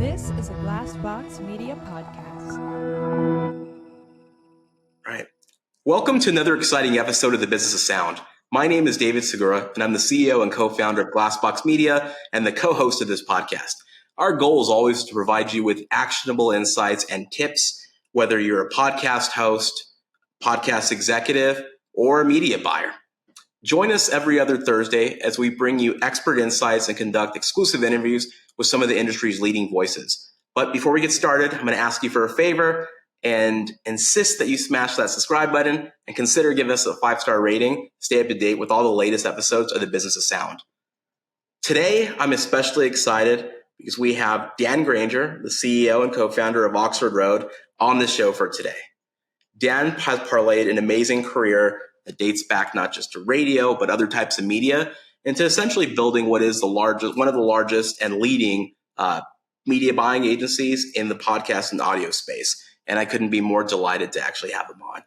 This is a Glassbox Media podcast. All right. Welcome to another exciting episode of The Business of Sound. My name is David Segura, and I'm the CEO and co-founder of Glassbox Media and the co-host of this podcast. Our goal is always to provide you with actionable insights and tips, whether you're a podcast host, podcast executive, or a media buyer. Join us every other Thursday as we bring you expert insights and conduct exclusive interviews with some of the industry's leading voices. But before we get started, I'm going to ask you for a favor and insist that you smash that subscribe button and consider giving us a 5-star rating. Stay up to date with all the latest episodes of The Business of Sound. Today, I'm especially excited because we have Dan Granger, the CEO and co-founder of Oxford Road, on the show for today. Dan has parlayed an amazing career that dates back not just to radio, but other types of media, into essentially building what is one of the largest and leading media buying agencies in the podcast and audio space. And I couldn't be more delighted to actually have him on.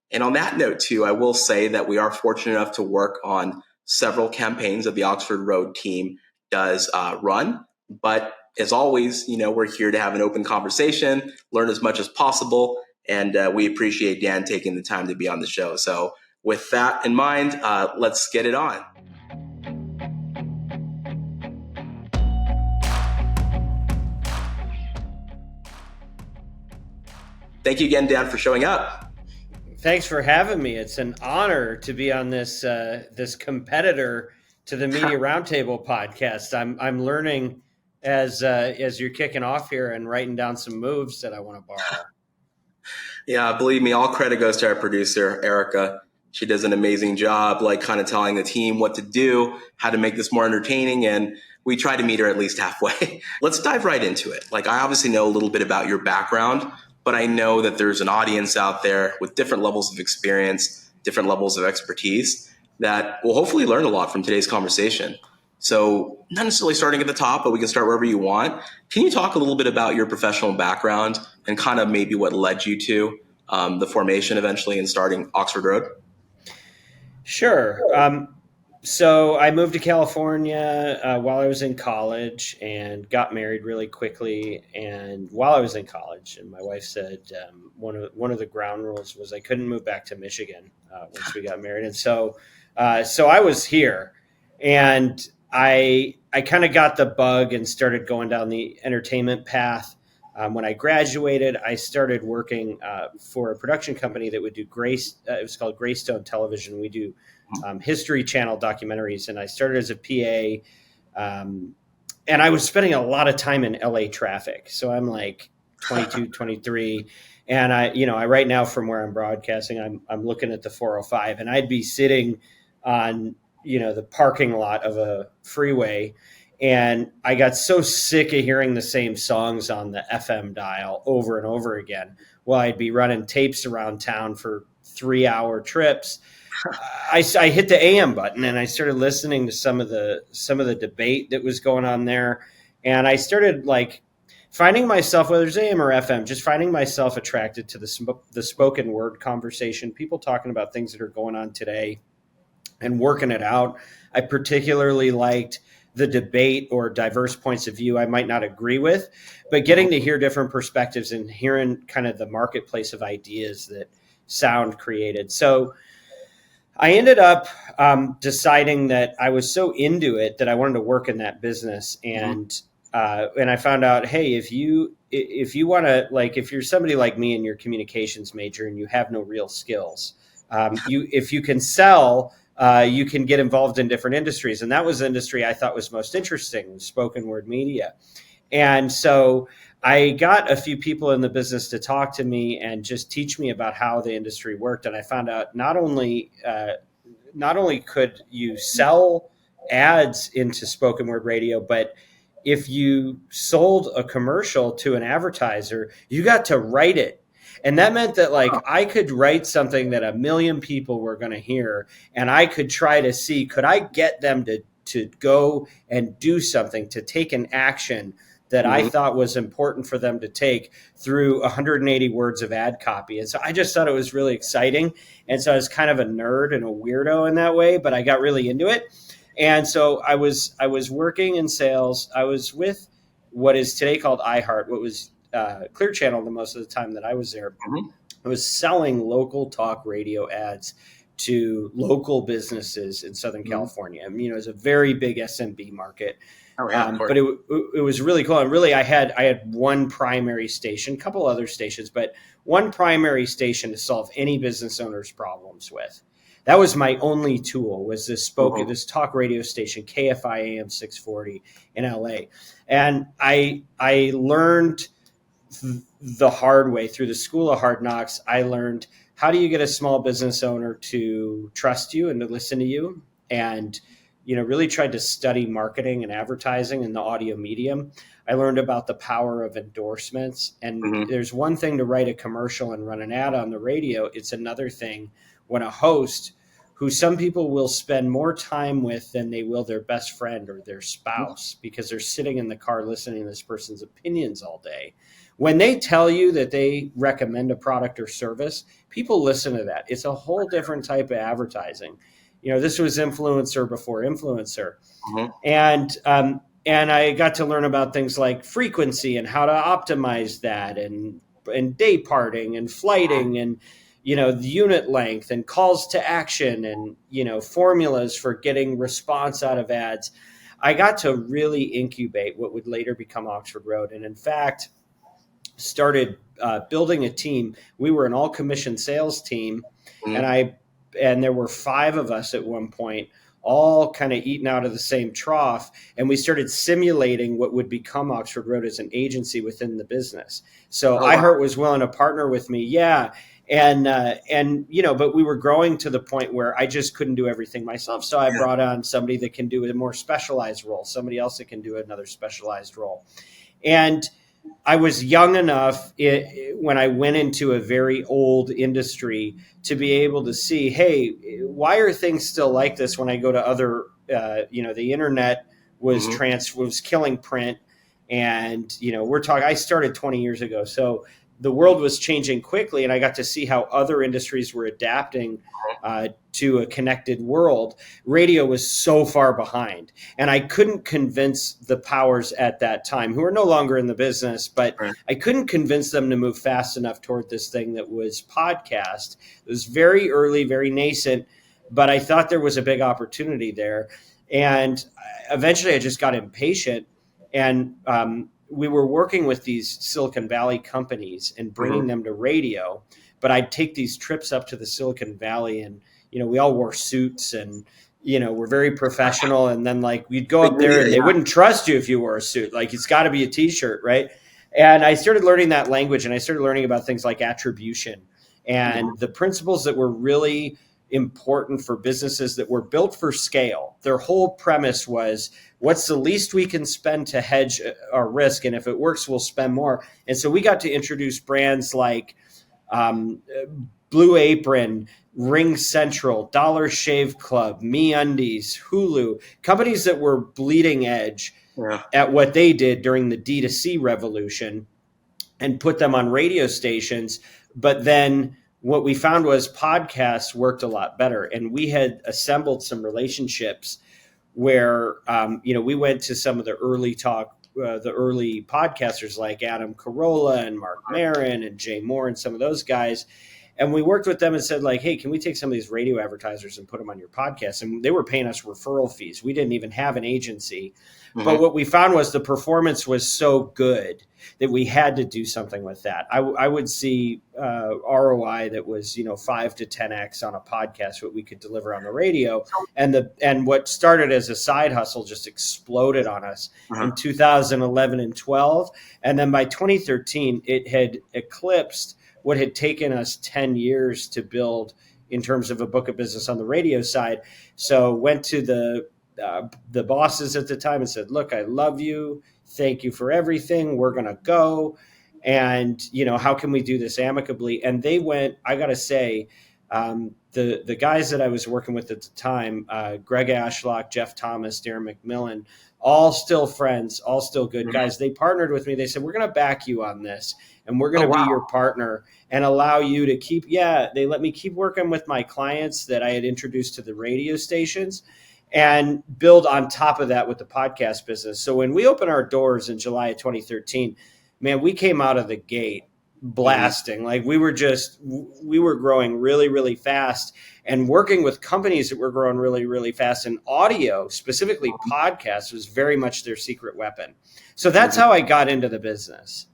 And on that note, too, I will say that we are fortunate enough to work on several campaigns that the Oxford Road team does run. But as always, we're here to have an open conversation, learn as much as possible. And we appreciate Dan taking the time to be on the show. So with that in mind, let's get it on. Thank you again, Dan, for showing up. Thanks for having me. It's an honor to be on this this competitor to the Media Roundtable podcast. I'm learning as you're kicking off here and writing down some moves that I want to borrow. Yeah, believe me, all credit goes to our producer, Erica. She does an amazing job, kind of telling the team what to do, how to make this more entertaining, and we try to meet her at least halfway. Let's dive right into it. I obviously know a little bit about your background, but I know that there's an audience out there with different levels of experience, different levels of expertise that will hopefully learn a lot from today's conversation. So not necessarily starting at the top, but we can start wherever you want. Can you talk a little bit about your professional background and kind of maybe what led you to the formation eventually and starting Oxford Road? Sure. So I moved to California while I was in college and got married really quickly. And while I was in college, and my wife said one of the ground rules was I couldn't move back to Michigan once we got married. And so I was here, and I kind of got the bug and started going down the entertainment path. When I graduated, I started working for a production company that would do it was called Greystone Television. We do History Channel documentaries, and I started as a PA. And I was spending a lot of time in LA traffic. So I'm like 22, 23. And I right now from where I'm broadcasting, I'm looking at the 405, and I'd be sitting on the parking lot of a freeway. And I got so sick of hearing the same songs on the FM dial over and over again. Well, I'd be running tapes around town for 3-hour trips. I hit the AM button and I started listening to some of the debate that was going on there. And I started finding myself, whether it's AM or FM, just finding myself attracted to the spoken word conversation, people talking about things that are going on today and working it out. I particularly liked the debate or diverse points of view I might not agree with, but getting to hear different perspectives and hearing kind of the marketplace of ideas that sound created. So I ended up deciding that I was so into it that I wanted to work in that business. And I found out, hey, if you want to, if you're somebody like me and you're a communications major and you have no real skills, if you can sell, you can get involved in different industries. And that was the industry I thought was most interesting, spoken word media. And so I got a few people in the business to talk to me and just teach me about how the industry worked. And I found out not only could you sell ads into spoken word radio, but if you sold a commercial to an advertiser, you got to write it. And that meant that I could write something that 1 million people were going to hear, and I could try to see, could I get them to go and do something, to take an action that I thought was important for them to take through 180 words of ad copy. And so I just thought it was really exciting. And so I was kind of a nerd and a weirdo in that way, but I got really into it. And so I was working in sales. I was with what is today called iHeart, what was Clear Channel the most of the time that I was there. Mm-hmm. I was selling local talk radio ads to local businesses in Southern California. I mean, it's a very big SMB market. Oh, yeah, of course. But it was really cool. And really, I had one primary station, a couple other stations, but one primary station to solve any business owner's problems with. That was my only tool, was this this talk radio station, KFI AM 640 in LA. And I learned the hard way through the school of hard knocks. I learned, how do you get a small business owner to trust you and to listen to you? And really tried to study marketing and advertising in the audio medium. I learned about the power of endorsements. And there's one thing to write a commercial and run an ad on the radio. It's another thing when a host, who some people will spend more time with than they will their best friend or their spouse, because they're sitting in the car listening to this person's opinions all day. When they tell you that they recommend a product or service, people listen to that. It's a whole different type of advertising. This was influencer before influencer. And I got to learn about things like frequency and how to optimize that, and day parting and flighting, and, the unit length and calls to action, and, formulas for getting response out of ads. I got to really incubate what would later become Oxford Road. And in fact, started building a team. We were an all commission sales team. And there were 5 of us at one point, all kind of eating out of the same trough. And we started simulating what would become Oxford Road as an agency within the business. So iHeart was willing to partner with me. Yeah. And but we were growing to the point where I just couldn't do everything myself. So I brought on somebody that can do a more specialized role, somebody else that can do another specialized role. And I was young enough when I went into a very old industry to be able to see, hey, why are things still like this when I go to other, the internet was was killing print. And, I started 20 years ago. So the world was changing quickly, and I got to see how other industries were adapting to a connected world. Radio was so far behind, and I couldn't convince the powers at that time, who are no longer in the business, but I couldn't convince them to move fast enough toward this thing that was podcast. It was very early, very nascent, but I thought there was a big opportunity there. And eventually I just got impatient, and we were working with these Silicon Valley companies and bringing them to radio. But I'd take these trips up to the Silicon Valley, and, we all wore suits, and, we're very professional. And then we'd go up there and they wouldn't trust you if you wore a suit. It's got to be a t-shirt, right? And I started learning that language, and I started learning about things like attribution and the principles that were really important for businesses that were built for scale. Their whole premise was, what's the least we can spend to hedge our risk? And if it works, we'll spend more. And so we got to introduce brands like Blue Apron, Ring Central, Dollar Shave Club, MeUndies, Hulu, companies that were bleeding edge at what they did during the D2C revolution, and put them on radio stations. But then what we found was podcasts worked a lot better. And we had assembled some relationships where, we went to some of the early podcasters like Adam Carolla and Mark Maron and Jay Moore and some of those guys. And we worked with them and said, hey, can we take some of these radio advertisers and put them on your podcast? And they were paying us referral fees. We didn't even have an agency. But what we found was the performance was so good that we had to do something with that. I would see ROI that was, 5 to 10x on a podcast, what we could deliver on the radio. And what started as a side hustle just exploded on us in 2011 and 12. And then by 2013, it had eclipsed what had taken us 10 years to build in terms of a book of business on the radio side. So went to the bosses at the time and said, look, I love you. Thank you for everything. We're going to go. And, how can we do this amicably? And they went, I got to say, the guys that I was working with at the time, Greg Ashlock, Jeff Thomas, Darren McMillan, all still friends, all still good guys. They partnered with me. They said, we're going to back you on this, and we're going to be your partner and allow you to keep, they let me keep working with my clients that I had introduced to the radio stations. and build on top of that with the podcast business. So when we opened our doors in July of 2013, man, we came out of the gate blasting. Like we were growing really, really fast and working with companies that were growing really, really fast. And audio, specifically podcasts, was very much their secret weapon. So that's how I got into the business.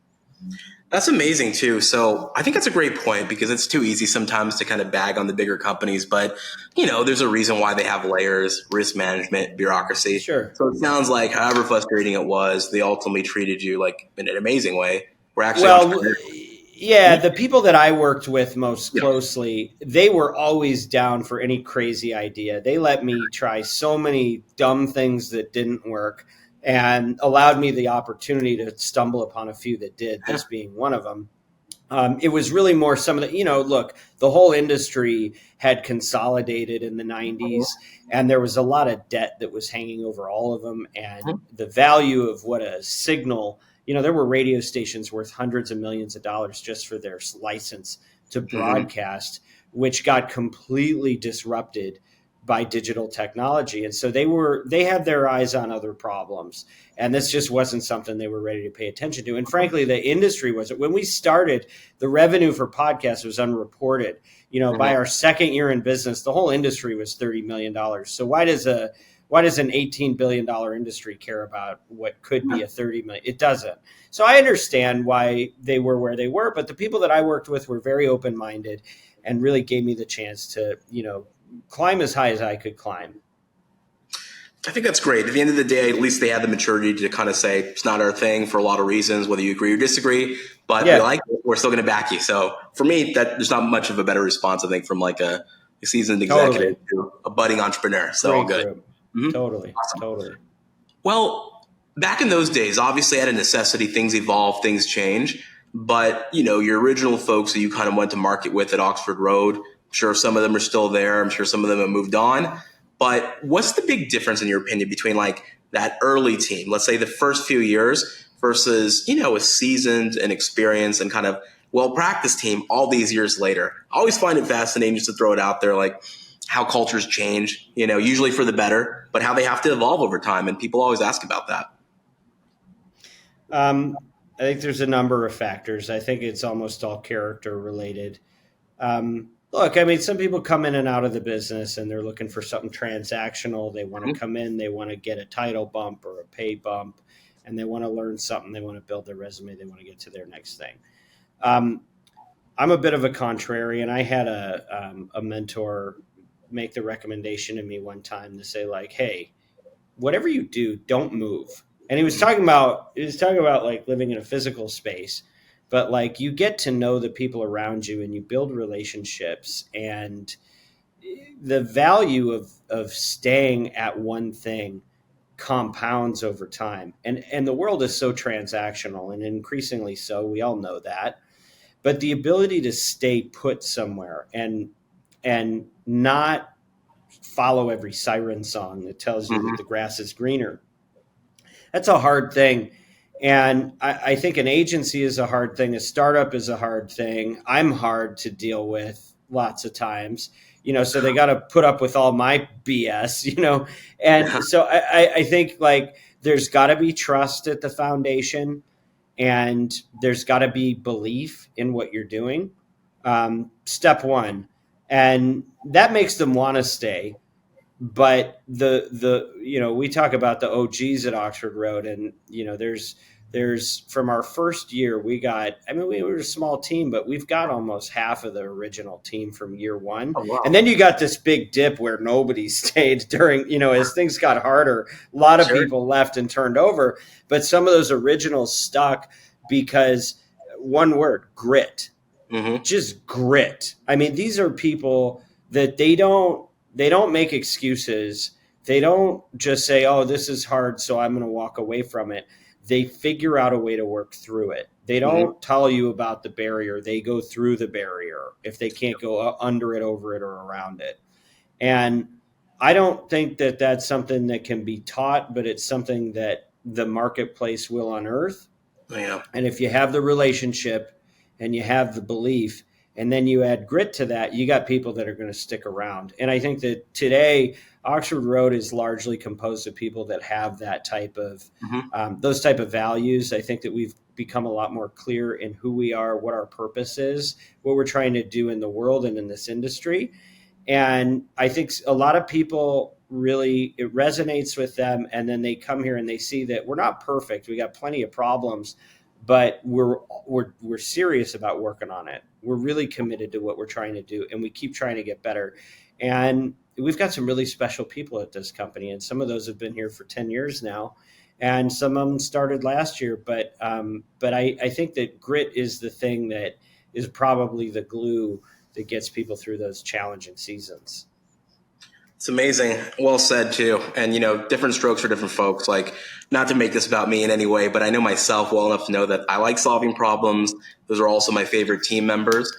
That's amazing too. So I think that's a great point because it's too easy sometimes to kind of bag on the bigger companies, but there's a reason why they have layers, risk management, bureaucracy. Sure. So it sounds like however frustrating it was, they ultimately treated you like in an amazing way. We're actually the people that I worked with most closely, they were always down for any crazy idea. They let me try so many dumb things that didn't work and allowed me the opportunity to stumble upon a few that did, this being one of them. It was really more some of the, look, the whole industry had consolidated in the 90s and there was a lot of debt that was hanging over all of them. And the value of what a signal, there were radio stations worth hundreds of millions of dollars just for their license to broadcast, which got completely disrupted by digital technology. And so they had their eyes on other problems. And this just wasn't something they were ready to pay attention to. And frankly, the industry wasn't. When we started, the revenue for podcasts was unreported. By our second year in business, the whole industry was $30 million. So why does an $18 billion industry care about what could be a $30 million? It doesn't. So I understand why they were where they were, but the people that I worked with were very open-minded and really gave me the chance to, climb as high as I could climb. I think that's great. At the end of the day, at least they had the maturity to kind of say it's not our thing for a lot of reasons, whether you agree or disagree, but we like it, we're still going to back you. So for me, there's not much of a better response, I think, from like a seasoned executive to a budding entrepreneur. So all good. Totally. Awesome. Totally. Well, back in those days, obviously out of necessity, things evolve, things change. But, your original folks that you kind of went to market with at Oxford Road, I'm sure some of them are still there. I'm sure some of them have moved on. But what's the big difference, in your opinion, between like that early team, let's say the first few years, versus, a seasoned and experienced and kind of well-practiced team all these years later? I always find it fascinating just to throw it out there, like how cultures change, usually for the better, but how they have to evolve over time. And people always ask about that. I think there's a number of factors. I think it's almost all character related. Look, I mean, some people come in and out of the business and they're looking for something transactional. They want to come in, they want to get a title bump or a pay bump, and they want to learn something. They want to build their resume. They want to get to their next thing. I'm a bit of a contrarian. I had a mentor make the recommendation to me one time to say, like, hey, whatever you do, don't move. And he was talking about like living in a physical space, but like you get to know the people around you and you build relationships, and the value of staying at one thing compounds over time. And the world is so transactional and increasingly so. We all know that. But the ability to stay put somewhere and not follow every siren song that tells you that the grass is greener, that's a hard thing. And I think an agency is a hard thing. A startup is a hard thing. I'm hard to deal with lots of times, so they got to put up with all my BS, And so I think like there's got to be trust at the foundation, and there's got to be belief in what you're doing. Step one. And that makes them want to stay. But we talk about the OGs at Oxford Road, and there's from our first year we were a small team, but we've got almost half of the original team from year one. Oh, wow. And then you got this big dip where nobody stayed during, as things got harder, a lot of people left and turned over, but some of those originals stuck because one word, grit, just grit. I mean, these are people that they don't make excuses. They don't just say, oh, this is hard, so I'm going to walk away from it. They figure out a way to work through it. They don't tell you about the barrier. They go through the barrier if they can't go under it, over it, or around it. And I don't think that that's something that can be taught, but it's something that the marketplace will unearth. Yeah. And if you have the relationship and you have the belief and then you add grit to that, you got people that are going to stick around. And I think that today Oxford Road is largely composed of people that have that type of those type of values. I think that we've become a lot more clear in who we are, what our purpose is, what we're trying to do in the world and in this industry. And I think a lot of people really, it resonates with them. And then they come here and they see that we're not perfect. We got plenty of problems, but we're serious about working on it. We're really committed to what we're trying to do, and we keep trying to get better. And we've got some really special people at this company, and some of those have been here for 10 years now, and some of them started last year. But I think that grit is the thing that is probably the glue that gets people through those challenging seasons. It's amazing. Well said too. And different strokes for different folks. Like, not to make this about me in any way, but I know myself well enough to know that I like solving problems. Those are also my favorite team members.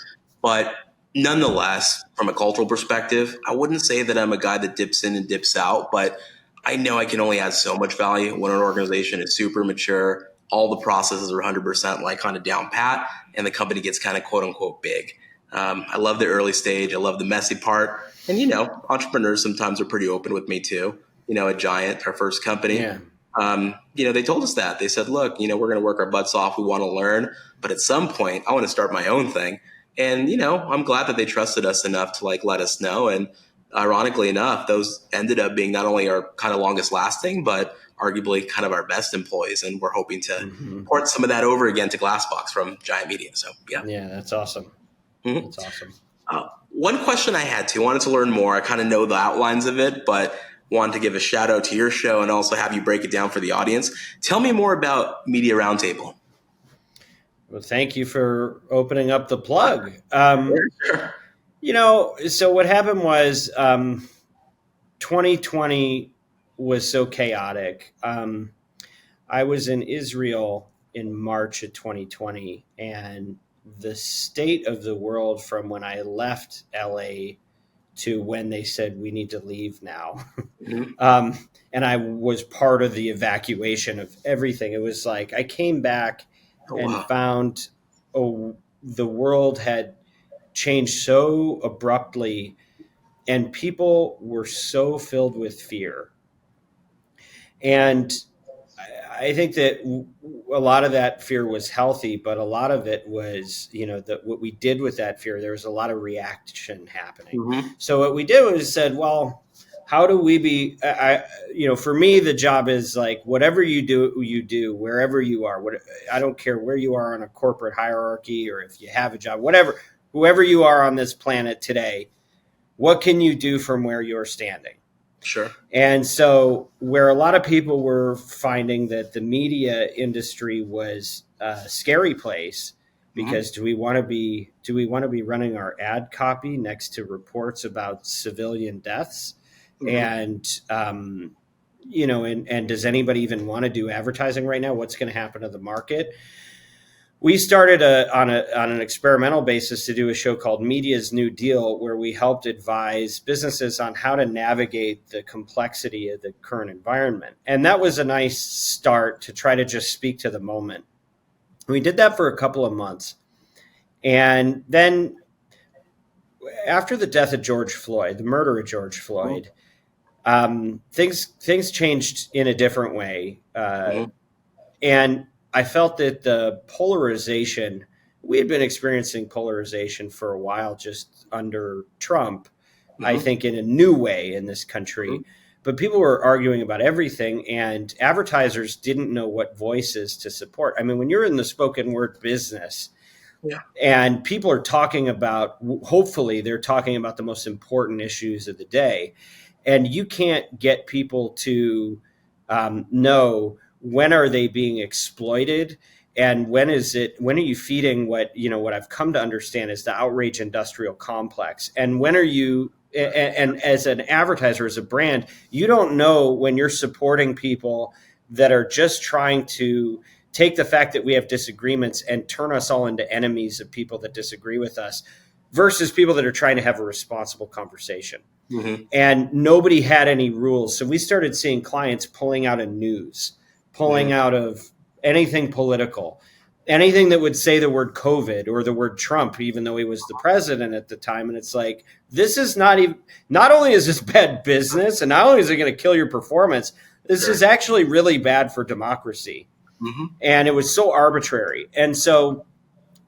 But nonetheless, from a cultural perspective, I wouldn't say that I'm a guy that dips in and dips out, but I know I can only add so much value when an organization is super mature, all the processes are 100% like kind of down pat, and the company gets kind of quote unquote big. I love the early stage. I love the messy part. And, entrepreneurs sometimes are pretty open with me too. At Giant, our first company, they told us that. They said, look, we're going to work our butts off. We want to learn. But at some point, I want to start my own thing. And, I'm glad that they trusted us enough to let us know. And ironically enough, those ended up being not only our kind of longest lasting, but arguably kind of our best employees. And we're hoping to port some of that over again to Glassbox from Giant Media. So, yeah. Yeah, that's awesome. That's awesome. One question I had wanted to learn more. I kind of know the outlines of it, but wanted to give a shout out to your show and also have you break it down for the audience. Tell me more about Media Roundtable. Well, thank you for opening up the plug. Sure. So what happened was 2020 was so chaotic. I was in Israel in March of 2020, and the state of the world from when I left LA to when they said we need to leave now. And I was part of the evacuation of everything. It was like I came back and found the world had changed so abruptly, and people were so filled with fear. And I think that a lot of that fear was healthy, but a lot of it was, that what we did with that fear, there was a lot of reaction happening. So what we did was said, well, how do we be, for me, the job is like, whatever you do, wherever you are, I don't care where you are on a corporate hierarchy or if you have a job, whoever you are on this planet today, what can you do from where you're standing? Sure. And so where a lot of people were finding that the media industry was a scary place because do we want to be running our ad copy next to reports about civilian deaths? And, and does anybody even want to do advertising right now? What's going to happen to the market? We started on an experimental basis to do a show called Media's New Deal, where we helped advise businesses on how to navigate the complexity of the current environment. And that was a nice start to try to just speak to the moment. We did that for a couple of months. And then after the death of George Floyd, the murder of George Floyd, things changed in a different way. And I felt that the polarization, we had been experiencing polarization for a while just under Trump, I think in a new way in this country. But people were arguing about everything, and advertisers didn't know what voices to support. I mean, when you're in the spoken word business and people are talking about, hopefully they're talking about the most important issues of the day, and you can't get people to know when are they being exploited, and when are you feeding what I've come to understand is the outrage industrial complex, and when are you, and as an advertiser, as a brand, you don't know when you're supporting people that are just trying to take the fact that we have disagreements and turn us all into enemies of people that disagree with us versus people that are trying to have a responsible conversation. And nobody had any rules. So we started seeing clients pulling out of news, pulling out of anything political. anything that would say the word COVID or the word Trump, even though he was the president at the time. And it's like, this is not even, not only is this bad business, and not only is it going to kill your performance, this is actually really bad for democracy. Mm-hmm. And it was so arbitrary. And so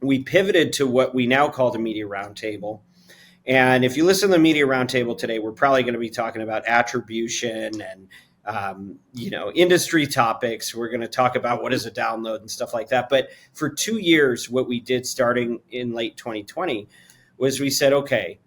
we pivoted to what we now call the Media Roundtable. And if you listen to the Media Roundtable today, we're probably going to be talking about attribution and industry topics. We're going to talk about what is a download and stuff like that. But for 2 years, what we did starting in late 2020 was we said, okay,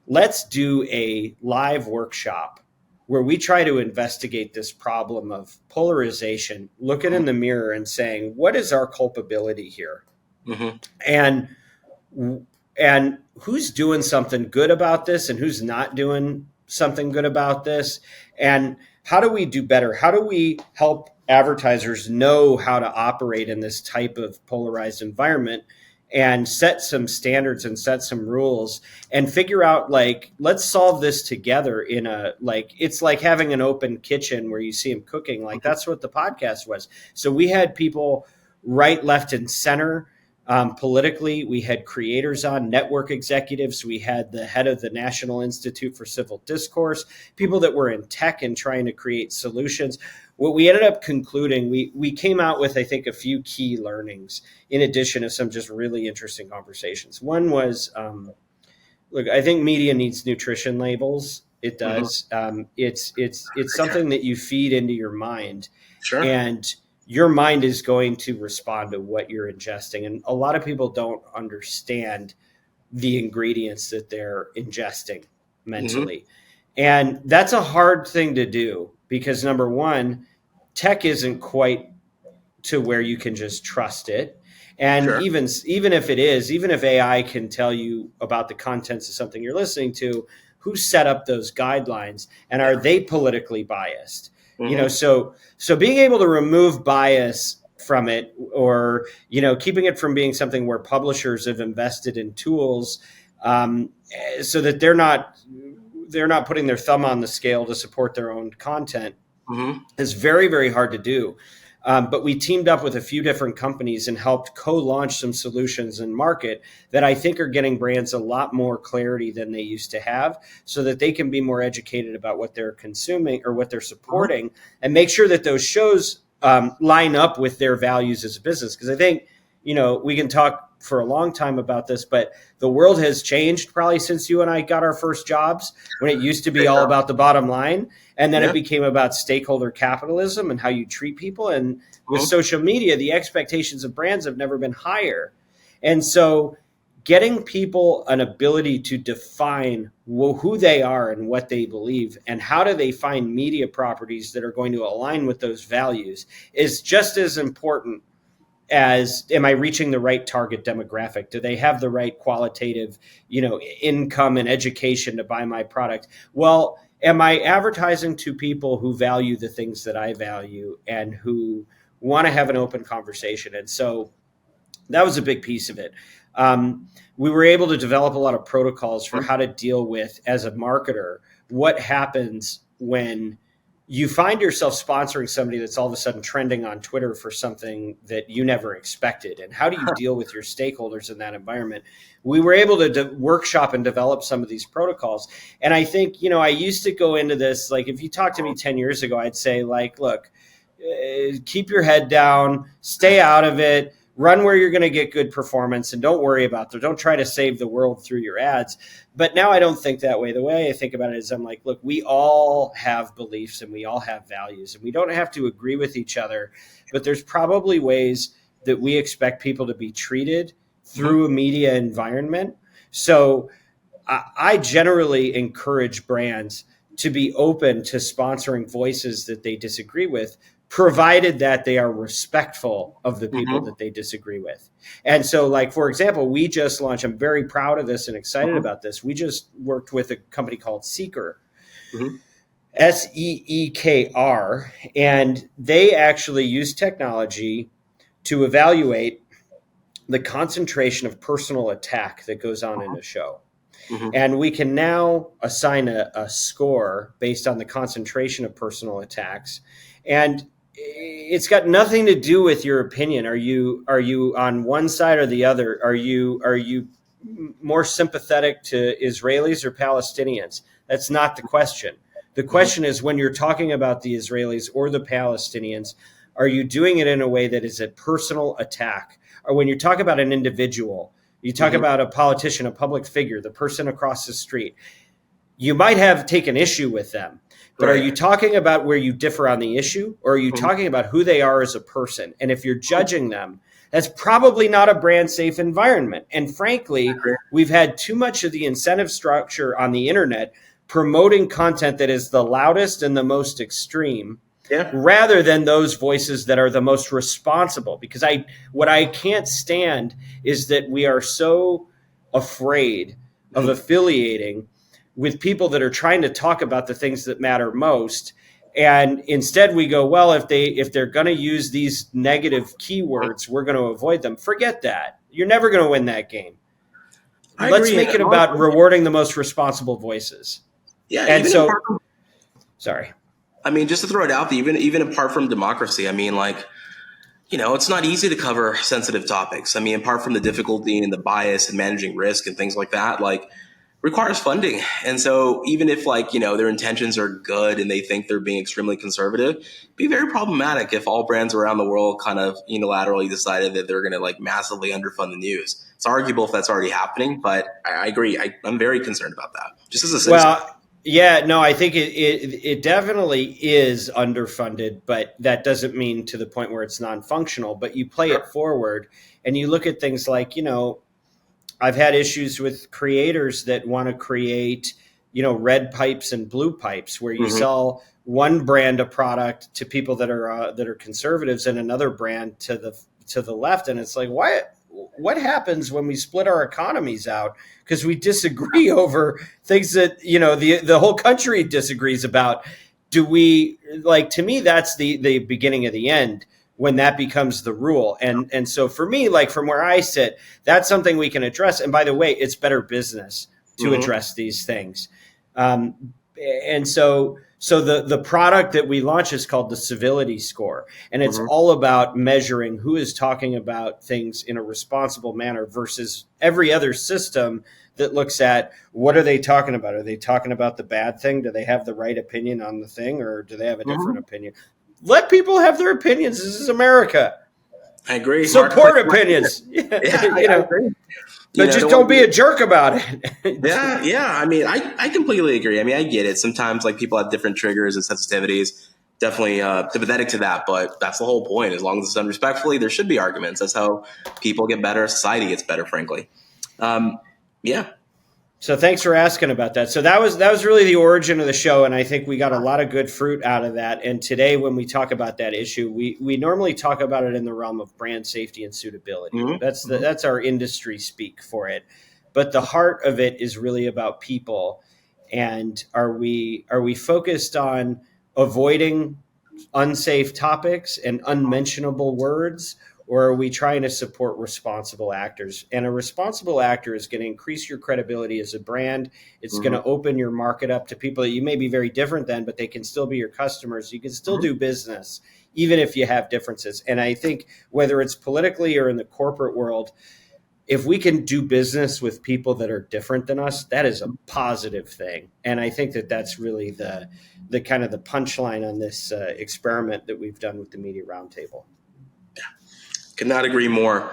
let's do a live workshop where we try to investigate this problem of polarization, look it in the mirror and saying, what is our culpability here? Mm-hmm. And who's doing something good about this and who's not doing something good about this? And how do we do better? How do we help advertisers know how to operate in this type of polarized environment and set some standards and set some rules and figure out, like, let's solve this together in a, like, it's like having an open kitchen where you see them cooking. Like, that's what the podcast was. So we had people right, left, and center. Politically, we had creators on, network executives. We had the head of the National Institute for Civil Discourse, people that were in tech and trying to create solutions. What we ended up concluding, we came out with, I think, a few key learnings in addition to some just really interesting conversations. One was, look, I think media needs nutrition labels. It does. Mm-hmm. It's something that you feed into your mind. Sure. And your mind is going to respond to what you're ingesting. And a lot of people don't understand the ingredients that they're ingesting mentally. Mm-hmm. And that's a hard thing to do because, number one, tech isn't quite to where you can just trust it. And sure. even if it is, even if AI can tell you about the contents of something you're listening to, who set up those guidelines and are they politically biased? Mm-hmm. So being able to remove bias from it, or, keeping it from being something where publishers have invested in tools so that they're not putting their thumb on the scale to support their own content, mm-hmm. is very, very hard to do. But we teamed up with a few different companies and helped co-launch some solutions in market that I think are getting brands a lot more clarity than they used to have, so that they can be more educated about what they're consuming or what they're supporting, and make sure that those shows line up with their values as a business. Because I think, we can talk for a long time about this, but the world has changed probably since you and I got our first jobs, when it used to be all about the bottom line. And then it became about stakeholder capitalism and how you treat people. And with social media, the expectations of brands have never been higher. And so getting people an ability to define who they are and what they believe and how do they find media properties that are going to align with those values is just as important as, am I reaching the right target demographic? Do they have the right qualitative, income and education to buy my product? Well, am I advertising to people who value the things that I value and who want to have an open conversation? And so that was a big piece of it. We were able to develop a lot of protocols for how to deal with, as a marketer, what happens when you find yourself sponsoring somebody that's all of a sudden trending on Twitter for something that you never expected. And how do you deal with your stakeholders in that environment? We were able to workshop and develop some of these protocols. And I think, I used to go into this, like, if you talked to me 10 years ago, I'd say, like, look, keep your head down, stay out of it, run where you're going to get good performance, and don't worry about it. Don't try to save the world through your ads. But now I don't think that way. The way I think about it is, I'm like, look, we all have beliefs and we all have values, and we don't have to agree with each other, but there's probably ways that we expect people to be treated through a media environment. So I generally encourage brands to be open to sponsoring voices that they disagree with, provided that they are respectful of the people that they disagree with. And so, like, for example, we just launched, I'm very proud of this and excited about this. We just worked with a company called Seekr, Seekr, and they actually use technology to evaluate the concentration of personal attack that goes on in a show. And we can now assign a score based on the concentration of personal attacks. And it's got nothing to do with your opinion. Are you on one side or the other? Are you more sympathetic to Israelis or Palestinians? That's not the question. The question is, when you're talking about the Israelis or the Palestinians, are you doing it in a way that is a personal attack? Or when you talk about an individual, you talk about a politician, a public figure, the person across the street, you might have taken issue with them, but are you talking about where you differ on the issue, or are you talking about who they are as a person? And if you're judging them, that's probably not a brand safe environment. And frankly, we've had too much of the incentive structure on the internet promoting content that is the loudest and the most extreme, rather than those voices that are the most responsible. Because what I can't stand is that we are so afraid of affiliating with people that are trying to talk about the things that matter most. And instead we go, well, if they're going to use these negative keywords, we're going to avoid them. Forget that. You're never going to win that game. Let's make it about rewarding the most responsible voices. Yeah. And so, sorry. I mean, just to throw it out there, even apart from democracy, I mean, like, it's not easy to cover sensitive topics. I mean, apart from the difficulty and the bias and managing risk and things like that, like, requires funding. And so even if their intentions are good and they think they're being extremely conservative, it'd be very problematic if all brands around the world kind of unilaterally decided that they're going to massively underfund the news. It's arguable if that's already happening, but I agree. I'm very concerned about that. Just as a citizen. Well, yeah, no, I think it definitely is underfunded, but that doesn't mean to the point where it's non-functional. But you play it forward and you look at things like, I've had issues with creators that want to create, red pipes and blue pipes, where you sell one brand a product to people that are conservatives and another brand to the left, and it's like, what happens when we split our economies out because we disagree over things that the whole country disagrees about? To me, that's the beginning of the end, when that becomes the rule. And so for me, from where I sit, that's something we can address. And by the way, it's better business to address these things. And so the product that we launch is called the Civility Score. And it's all about measuring who is talking about things in a responsible manner versus every other system that looks at what are they talking about? Are they talking about the bad thing? Do they have the right opinion on the thing, or do they have a different opinion? Let people have their opinions. This is America. I agree. Support opinions. I agree. But just don't be a jerk about it. Yeah. I mean, I completely agree. I mean, I get it. Sometimes people have different triggers and sensitivities. Definitely sympathetic to that, but that's the whole point. As long as it's done respectfully, there should be arguments. That's how people get better. Society gets better, frankly. Yeah. So thanks for asking about that. So that was really the origin of the show, and I think we got a lot of good fruit out of that. And today, when we talk about that issue, we normally talk about it in the realm of brand safety and suitability. That's our industry speak for it. But the heart of it is really about people. And are we focused on avoiding unsafe topics and unmentionable words? Or are we trying to support responsible actors? And a responsible actor is going to increase your credibility as a brand. It's going to open your market up to people that you may be very different than, but they can still be your customers. You can still do business, even if you have differences. And I think whether it's politically or in the corporate world, if we can do business with people that are different than us, that is a positive thing. And I think that that's really the kind of the punchline on this experiment that we've done with the Media Roundtable. Could not agree more.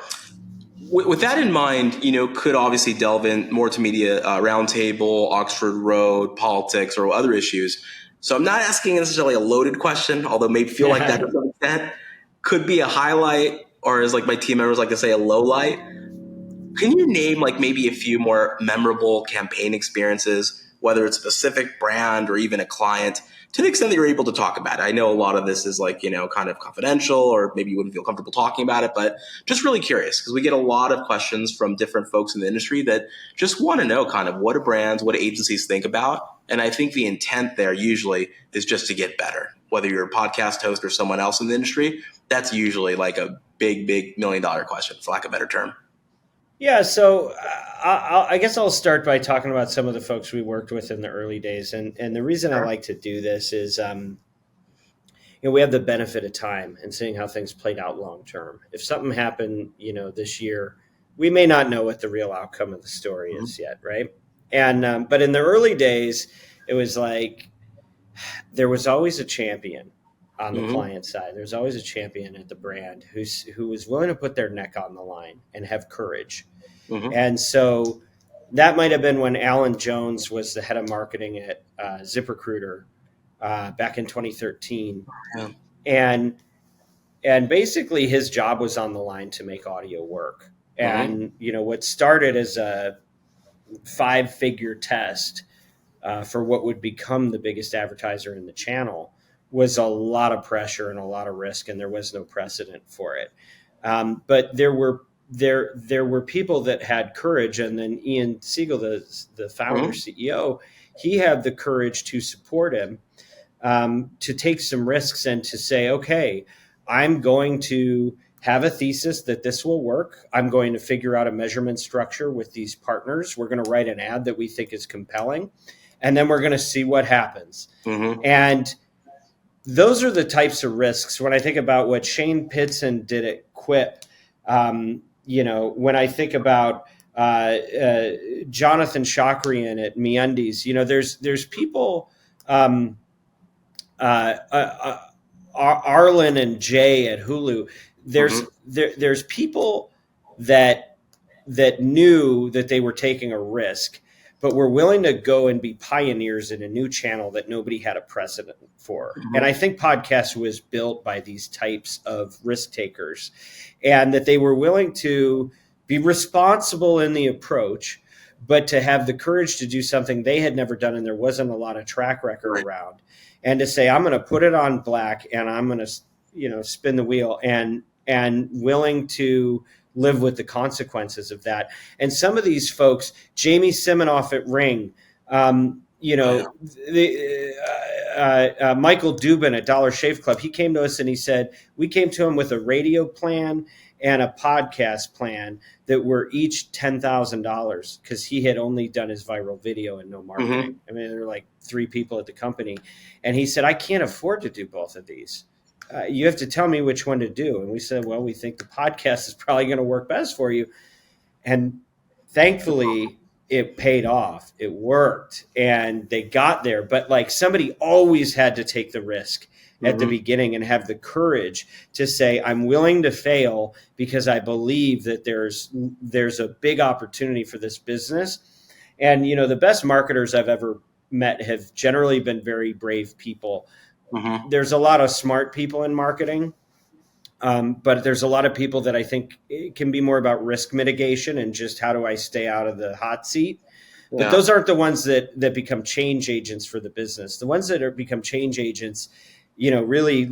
With that in mind, could obviously delve in more to Media Roundtable, Oxford Road, politics, or other issues. So I'm not asking necessarily a loaded question, although may feel like that to some extent. Could be a highlight, or as my team members like to say, a low light. Can you name maybe a few more memorable campaign experiences, whether it's a specific brand or even a client, to the extent that you're able to talk about it? I know a lot of this is kind of confidential, or maybe you wouldn't feel comfortable talking about it, but just really curious, because we get a lot of questions from different folks in the industry that just want to know kind of what do brands, what do agencies think about. And I think the intent there usually is just to get better. Whether you're a podcast host or someone else in the industry, that's usually a big $1 million question, for lack of a better term. Yeah, so I guess I'll start by talking about some of the folks we worked with in the early days. And the reason I like to do this is, we have the benefit of time and seeing how things played out long term. If something happened, this year, we may not know what the real outcome of the story is yet, right? And but in the early days, it was like there was always a champion on the client side. There's always a champion at the brand who was willing to put their neck on the line and have courage. And so that might have been when Alan Jones was the head of marketing at ZipRecruiter back in 2013. And basically his job was on the line to make audio work. And, what started as a 5-figure test for what would become the biggest advertiser in the channel was a lot of pressure and a lot of risk, and there was no precedent for it. But there were people that had courage, and then Ian Siegel, the founder CEO, he had the courage to support him, to take some risks and to say, okay, I'm going to have a thesis that this will work. I'm going to figure out a measurement structure with these partners. We're going to write an ad that we think is compelling, and then we're going to see what happens. And those are the types of risks. When I think about what Shane Pitson did at Quip, when I think about Jonathan Chakrian at MeUndies, there's people, Arlen and Jay at Hulu. There's people that knew that they were taking a risk, but were willing to go and be pioneers in a new channel that nobody had a precedent for. And I think podcast was built by these types of risk takers, and that they were willing to be responsible in the approach, but to have the courage to do something they had never done and there wasn't a lot of track record around, and to say, I'm going to put it on black and I'm going to, spin the wheel, and willing to live with the consequences of that. And some of these folks, Jamie Siminoff at Ring, Michael Dubin at Dollar Shave Club, he came to us and he said, we came to him with a radio plan and a podcast plan that were each $10,000 because he had only done his viral video and no marketing. I mean, there were like 3 people at the company. And he said, I can't afford to do both of these. You have to tell me which one to do. And we said, well, we think the podcast is probably going to work best for you. And thankfully, it paid off. It worked. And they got there. But like somebody always had to take the risk at the beginning and have the courage to say, I'm willing to fail because I believe that there's a big opportunity for this business. And, the best marketers I've ever met have generally been very brave people. There's a lot of smart people in marketing, but there's a lot of people that I think it can be more about risk mitigation and just how do I stay out of the hot seat. But those aren't the ones that become change agents for the business. The ones that become change agents, really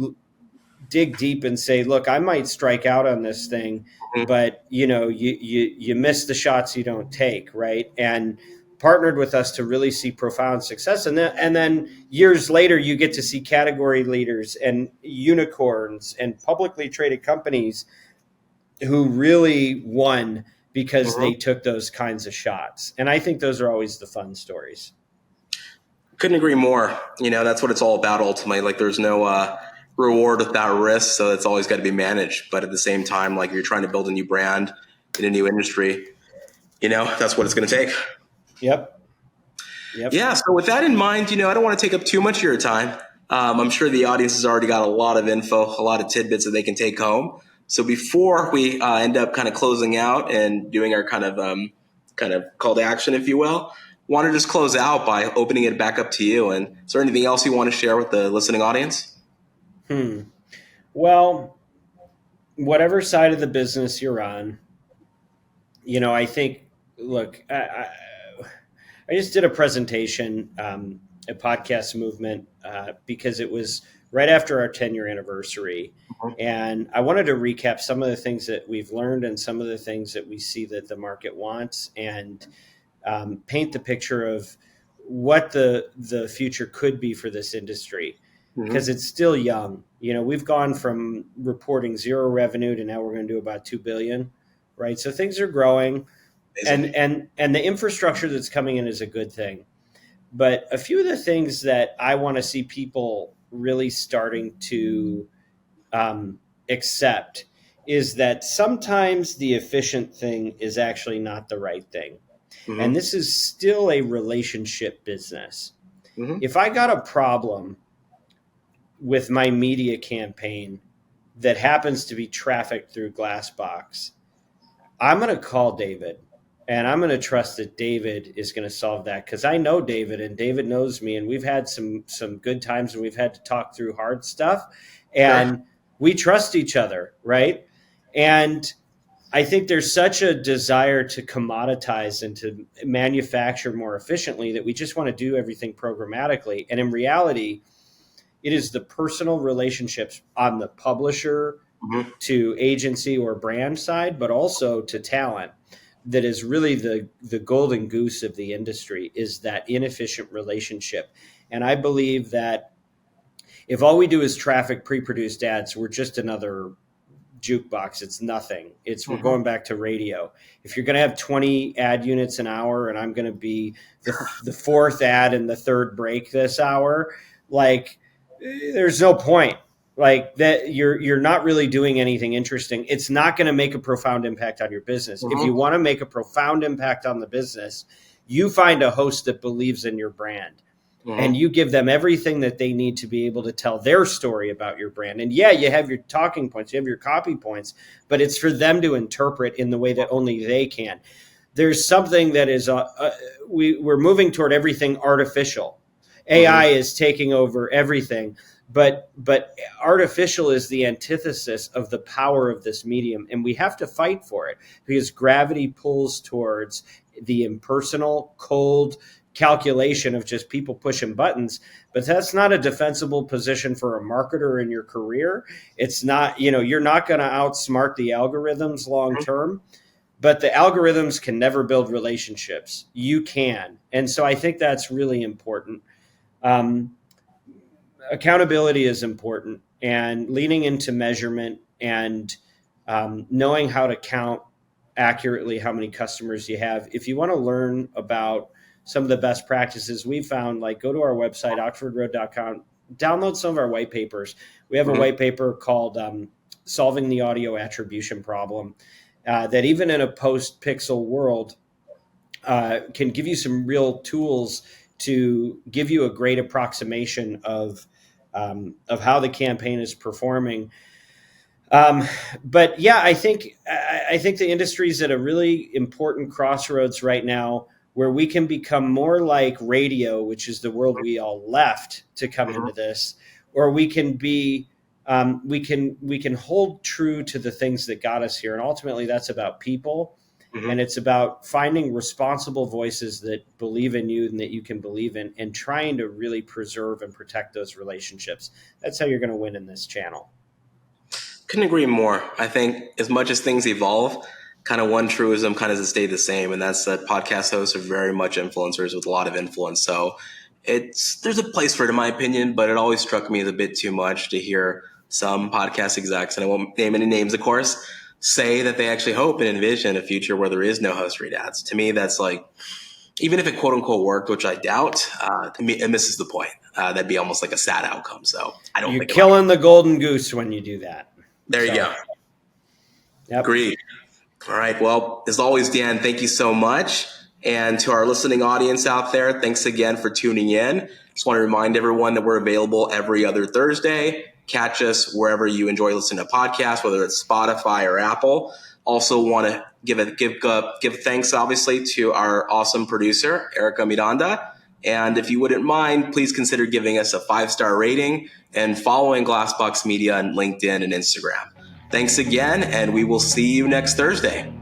dig deep and say, look, I might strike out on this thing, but you miss the shots you don't take, right? And partnered with us to really see profound success. And then years later, you get to see category leaders and unicorns and publicly traded companies who really won because they took those kinds of shots. And I think those are always the fun stories. Couldn't agree more. That's what it's all about ultimately. Like there's no reward without risk. So it's always got to be managed. But at the same time, like you're trying to build a new brand in a new industry, that's what it's going to take. Yep. Yeah. So with that in mind, I don't want to take up too much of your time. I'm sure the audience has already got a lot of info, a lot of tidbits that they can take home. So before we end up kind of closing out and doing our kind of call to action, if you will, want to just close out by opening it back up to you. And is there anything else you want to share with the listening audience? Well, whatever side of the business you're on, I think, look, I just did a presentation at Podcast Movement because it was right after our 10-year anniversary. And I wanted to recap some of the things that we've learned and some of the things that we see that the market wants, and paint the picture of what the future could be for this industry, because it's still young. We've gone from reporting 0 revenue to now we're going to do about $2 billion, right? So things are growing. And the infrastructure that's coming in is a good thing. But a few of the things that I want to see people really starting to accept is that sometimes the efficient thing is actually not the right thing. And this is still a relationship business. If I got a problem with my media campaign that happens to be trafficked through Glassbox, I'm going to call David, and I'm going to trust that David is going to solve that, because I know David and David knows me, and we've had some good times, and we've had to talk through hard stuff, and we trust each other, right? And I think there's such a desire to commoditize and to manufacture more efficiently that we just want to do everything programmatically. And in reality, it is the personal relationships on the publisher to agency or brand side, but also to talent, that is really the golden goose of the industry, is that inefficient relationship. And I believe that if all we do is traffic pre-produced ads, we're just another jukebox. It's nothing. We're going back to radio. If you're going to have 20 ad units an hour and I'm going to be the fourth ad in the third break this hour, like, there's no point. Like, that you're not really doing anything interesting. It's not going to make a profound impact on your business. If you want to make a profound impact on the business, you find a host that believes in your brand. And you give them everything that they need to be able to tell their story about your brand. And yeah, you have your talking points, you have your copy points, but it's for them to interpret in the way that only they can. There's something that is, we're moving toward everything artificial. AI is taking over everything, but artificial is the antithesis of the power of this medium. And we have to fight for it, because gravity pulls towards the impersonal, cold calculation of just people pushing buttons. But that's not a defensible position for a marketer in your career. It's not, you're not going to outsmart the algorithms long term, but the algorithms can never build relationships. You can. And so I think that's really important. Accountability is important, and leaning into measurement and knowing how to count accurately how many customers you have. If you want to learn about some of the best practices we found, like, go to our website, oxfordroad.com, download some of our white papers. We have a white paper called Solving the Audio Attribution Problem that even in a post-pixel world can give you some real tools to give you a great approximation of how the campaign is performing. But yeah, I think the industry is at a really important crossroads right now, where we can become more like radio, which is the world we all left to come into this, or we can be, we can hold true to the things that got us here. And ultimately that's about people. And it's about finding responsible voices that believe in you and that you can believe in, and trying to really preserve and protect those relationships. That's how you're going to win in this channel. Couldn't agree more. I think as much as things evolve, kind of one truism kind of has stayed the same, and that's that podcast hosts are very much influencers with a lot of influence. So there's a place for it, in my opinion, but it always struck me as a bit too much to hear some podcast execs, and I won't name any names, of course, say that they actually hope and envision a future where there is no host read ads. To me, that's like, even if it quote unquote worked, which I doubt, to me, it misses the point. That'd be almost like a sad outcome. So I don't. You're killing the golden goose when you do that. There you go. Yep. Agreed. All right. Well, as always, Dan, thank you so much. And to our listening audience out there, thanks again for tuning in. Just want to remind everyone that we're available every other Thursday. Catch us wherever you enjoy listening to podcasts, whether it's Spotify or Apple. Also want to give thanks, obviously, to our awesome producer, Erica Miranda. And if you wouldn't mind, please consider giving us a 5-star rating and following Glassbox Media on LinkedIn and Instagram. Thanks again, and we will see you next Thursday.